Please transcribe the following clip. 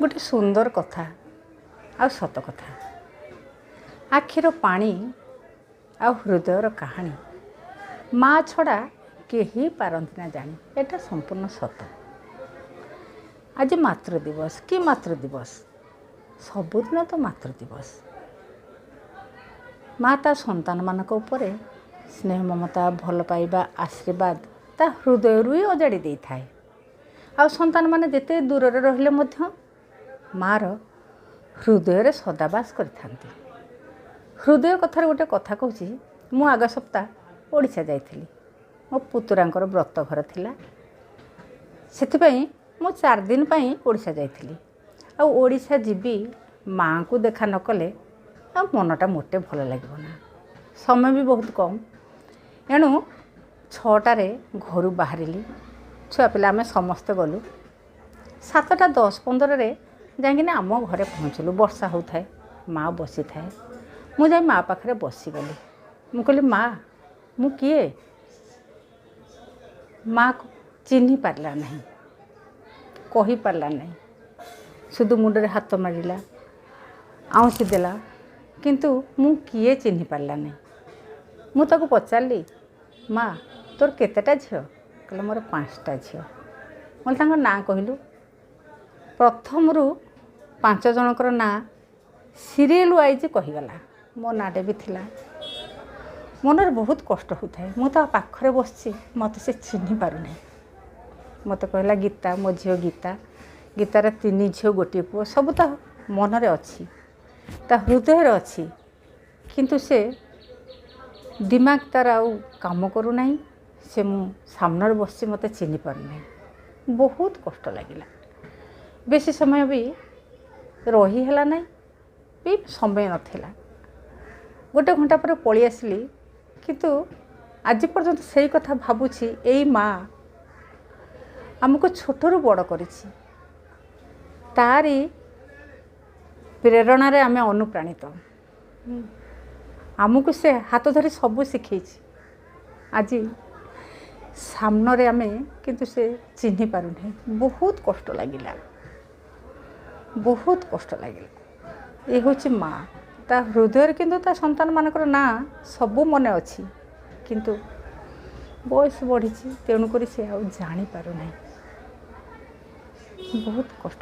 गोटे सुंदर कथा आ सत कथा आखिर पानी आ हृदयर कहानी माँ छड़ा केही पारंती ना जानी एटा संपूर्ण सत। आज मातृ दिवस कि मातृ दिवस सबुदिन तो मातृ दिवस। माँ ता संतान मानक उपरे स्नेह ममता भल पाइबा आशीर्वाद ता हृदय ही अजाड़ी दे थाए। आ संतान माने जेते दूर रहिले मध्य मार हृदय सदाबास करथांती। हृदय कथार गोटे कथा कहूँ मु आग सप्ताह ओडिशा जाइथिली। मो पुतुरांकर व्रत घर थिला सेथिपई मु 4 दिन पई ओडिशा जाइथिली। आ ओडिशा जीवी माँ को देखा न कले आ मनटा मोटे भल लागिबो ना। समय भी बहुत कम एणु 6टारे घर बाहरिली। छुआ पिला आमे समस्ते गलु 7:10-15 रे जाइकिना आम घरे पहुँचलु। वर्षा होता माँ बसी थाए। मु जाई माँ पाखरे बसीगली। मु कहली माँ मु किए? माँ चिन्ही पारला नहीं, कही पारला नहीं। शुधु मुंडरे हाथ मारिला आउँसी देला किंतु मु किए चिन्ही पारला नहीं। मु ताको पचारली माँ तोर केतेटा झियो? कहला मोर 5टा झियो। मैं तांको ना कहलु। प्रथम रु 5 जनकर ना सीरियल वाइज कहीगला। मो नाटे भी थिला। मनर बहुत कष्ट होता है। मु ता पाखरे बसची मत से चिन्ही पारु नहीं। मत कहला गीता मो झियो गीता गीतार 3 झियो गोटे पुओ सब ता मनरे अच्छी ता हृदय अच्छी किंतु से दिमाग तार आउ काम करू नहीं। से मु सामने बसची मत चिन्ही पारु नहीं। बहुत कष्ट लगिला। बेसी समय भी रही है नहीं भी समय नथिला। गोटे घंटा पर पलि आसली किंतु आज पर्यंत से कथा भावुछि एई माँ आमको छोटरू बड़ करिछि। तारी प्रेरणा रे आमे अनुप्राणित। आमको से हाथ धरी सब शिखेछि। आज सामने रे आमे किंतु से चिन्ही पारु नहीं। बहुत कष्ट लागिला। बहुत कष्ट लगे। ये हूँ माँ ता हृदय किंतु ता संतान मानकर ना सबू मन अच्छी किंतु बयस बढ़ी तेणुक से जानी पारु नहीं। बहुत कष्ट।